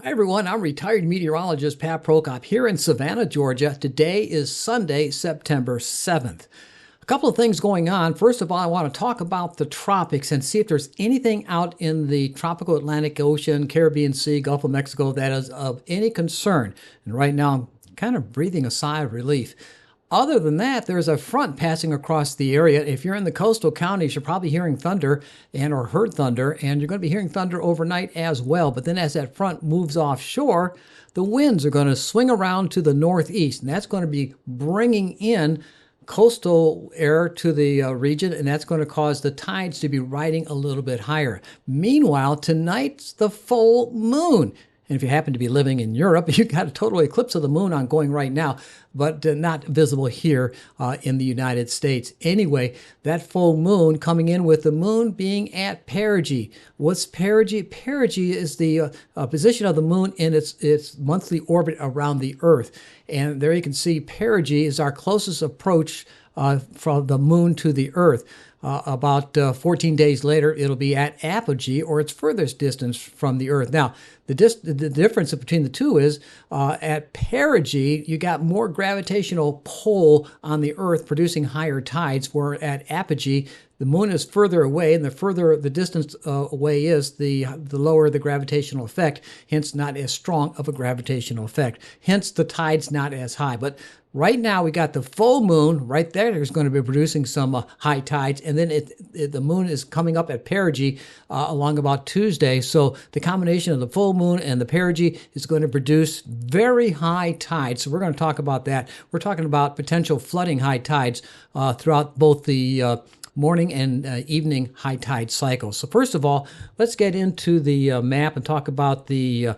Hi everyone, I'm retired meteorologist Pat Prokop here in Savannah, Georgia. Today is Sunday, September 7th. A couple of things going on. First of all, I want to talk about the tropics and see if there's anything out in the tropical Atlantic Ocean, Caribbean Sea, Gulf of Mexico that is of any concern. And right now, I'm kind of breathing a sigh of relief. Other than that, there's a front passing across the area. If you're in the coastal counties, you're probably hearing thunder and or heard thunder, and you're going to be hearing thunder overnight as well. But then as that front moves offshore, the winds are going to swing around to the northeast, and that's going to be bringing in coastal air to the region, and that's going to cause the tides to be riding a little bit higher. Meanwhile, tonight's the full moon. And if you happen to be living in Europe, you've got a total eclipse of the moon ongoing right now, but not visible here in the United States. Anyway, that full moon coming in with the moon being at perigee. What's perigee? Perigee is the position of the moon in its monthly orbit around the Earth. And there you can see perigee is our closest approach from the moon to the Earth. About 14 days later, it'll be at apogee, or its furthest distance from the Earth. Now, the difference between the two is at perigee, you got more gravitational pull on the Earth, producing higher tides, where at apogee, the moon is further away, and the further the distance away is, the lower the gravitational effect, hence not as strong of a gravitational effect. Hence, the tide's not as high. But right now, we got the full moon right there. There's going to be producing some high tides, and then the moon is coming up at perigee along about Tuesday. So the combination of the full moon and the perigee is going to produce very high tides. So we're going to talk about that. We're talking about potential flooding high tides throughout both the morning and evening high tide cycles. So first of all, let's get into the map and talk about the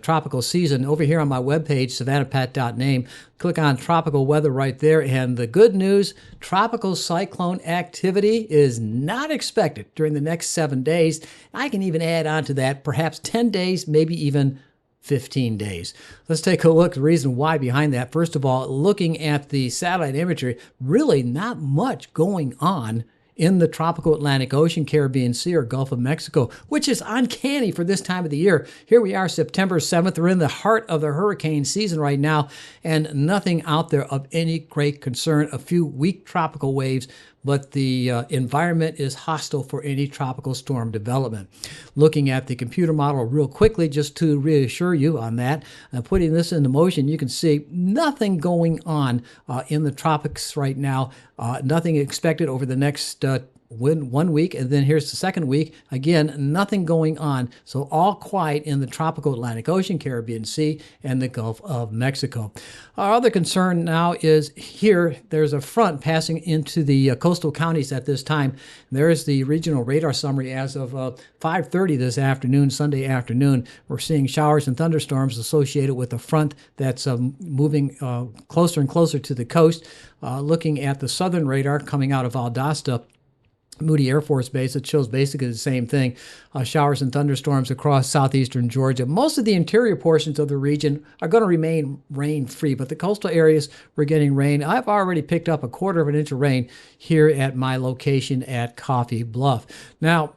tropical season. Over here on my webpage, savannahpat.name, click on tropical weather right there. And the good news, tropical cyclone activity is not expected during the next 7 days. I can even add on to that perhaps 10 days, maybe even 15 days. Let's take a look at the reason why behind that. First of all, looking at the satellite imagery, really not much going on in the tropical Atlantic Ocean, Caribbean Sea, or Gulf of Mexico, which is uncanny for this time of the year. Here we are, September 7th. We're in the heart of the hurricane season right now, and nothing out there of any great concern. A few weak tropical waves, but the environment is hostile for any tropical storm development. Looking at the computer model real quickly, just to reassure you on that, putting this into motion, you can see nothing going on in the tropics right now. Nothing expected over the next 1 week, and then here's the second week. Again, nothing going on. So all quiet in the tropical Atlantic Ocean, Caribbean Sea, and the Gulf of Mexico. Our other concern now is here, there's a front passing into the coastal counties at this time. There's the regional radar summary as of 5:30 this afternoon, Sunday afternoon. We're seeing showers and thunderstorms associated with the front that's moving closer and closer to the coast. Looking at the southern radar coming out of Valdosta, Moody Air Force Base, it shows basically the same thing. Showers and thunderstorms across southeastern Georgia. Most of the interior portions of the region are going to remain rain-free, but the coastal areas, we're getting rain. I've already picked up 1/4 of an inch of rain here at my location at Coffee Bluff. Now,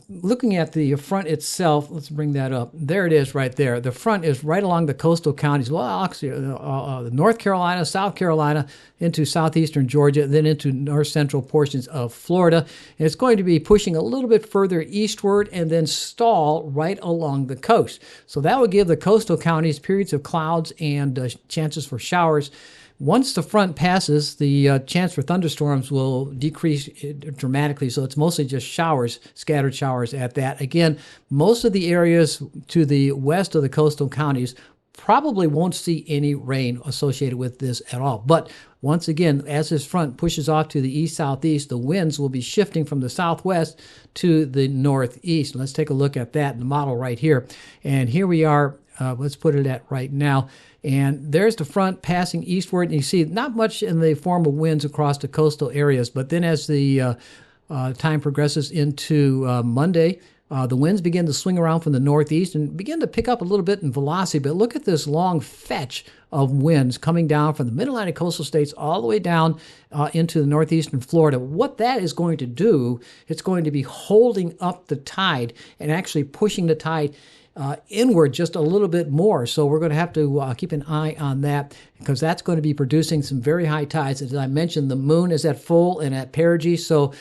looking at the front itself, let's bring that up. There it is right there. The front is right along the coastal counties. Well, actually, North Carolina, South Carolina, into southeastern Georgia, then into north central portions of Florida. And it's going to be pushing a little bit further eastward and then stall right along the coast. So that will give the coastal counties periods of clouds and chances for showers. Once the front passes, the chance for thunderstorms will decrease dramatically, so it's mostly just showers, scattered showers at that. Again, most of the areas to the west of the coastal counties probably won't see any rain associated with this at all. But once again, as this front pushes off to the east-southeast, the winds will be shifting from the southwest to the northeast. Let's take a look at that in the model right here. And here we are. Let's put it at right now. And there's the front passing eastward, and you see not much in the form of winds across the coastal areas. But then as the time progresses into Monday, the winds begin to swing around from the northeast and begin to pick up a little bit in velocity. But look at this long fetch of winds coming down from the mid-Atlantic coastal states all the way down into the northeastern Florida. What that is going to do, it's going to be holding up the tide and actually pushing the tide inward just a little bit more. So we're going to have to keep an eye on that, because that's going to be producing some very high tides. As I mentioned, the moon is at full and at perigee, so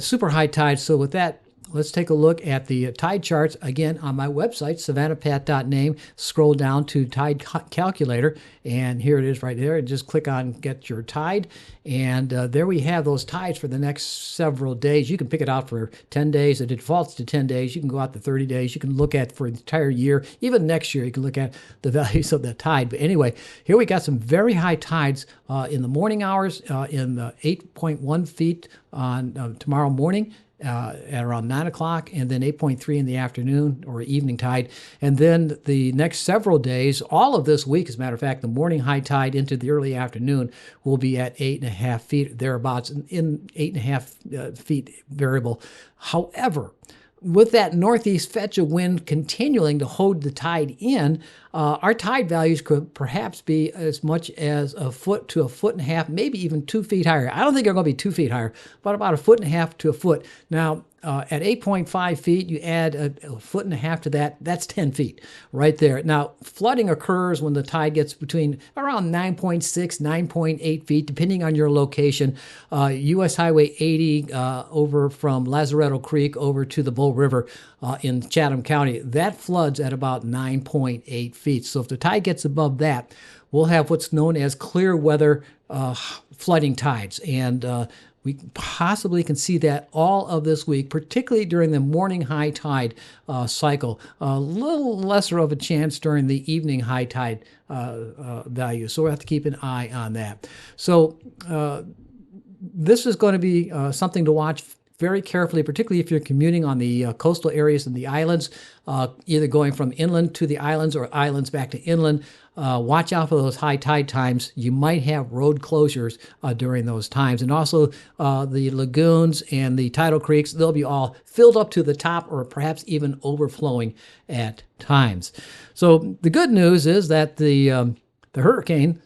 super high tides. So with that, let's take a look at the tide charts again on my website, savannahpat.name. Scroll down to tide calculator, and here it is right there. Just click on get your tide, and there we have those tides for the next several days. You can pick it out for 10 days. It defaults to 10 days. You can go out to 30 days. You can look at for the entire year. Even next year, you can look at the values of the tide. But anyway, here we got some very high tides in the morning hours, in 8.1 feet on tomorrow morning, at around 9 o'clock, and then 8.3 in the afternoon or evening tide. And then the next several days, all of this week, as a matter of fact, the morning high tide into the early afternoon will be at 8.5 feet, thereabouts, in 8.5 feet variable. However, with that northeast fetch of wind continuing to hold the tide in, our tide values could perhaps be as much as a foot to a foot and a half, maybe even 2 feet higher. I don't think they're going to be 2 feet higher, but about a foot and a half to a foot. Now, at 8.5 feet, you add a foot and a half to that, that's 10 feet right there. Now, flooding occurs when the tide gets between around 9.6, 9.8 feet, depending on your location. U.S. Highway 80 over from Lazaretto Creek over to the Bull River in Chatham County, that floods at about 9.8 feet. So if the tide gets above that, we'll have what's known as clear weather flooding tides. And we possibly can see that all of this week, particularly during the morning high tide cycle. A little lesser of a chance during the evening high tide value. So we'll have to keep an eye on that. So this is going to be something to watch very carefully, particularly if you're commuting on the coastal areas and the islands, either going from inland to the islands or islands back to inland. Watch out for those high tide times. You might have road closures during those times. And also the lagoons and the tidal creeks, they'll be all filled up to the top or perhaps even overflowing at times. So the good news is that the hurricane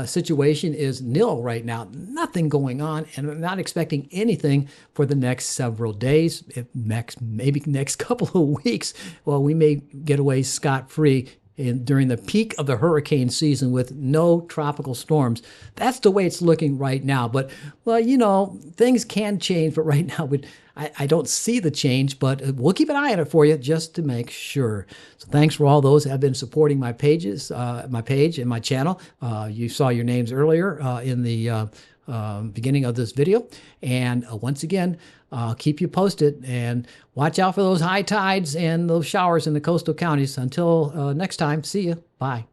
situation is nil right now. Nothing going on, and I'm not expecting anything for the next several days. Maybe next couple of weeks, well, we may get away scot-free during the peak of the hurricane season with no tropical storms. That's the way it's looking right now. But, well, you know, things can change, but right now I don't see the change, but we'll keep an eye on it for you just to make sure. So thanks for all those who have been supporting my pages, my page and my channel. You saw your names earlier in the beginning of this video. And once again, I'll keep you posted, and watch out for those high tides and those showers in the coastal counties. Until next time, see you. Bye.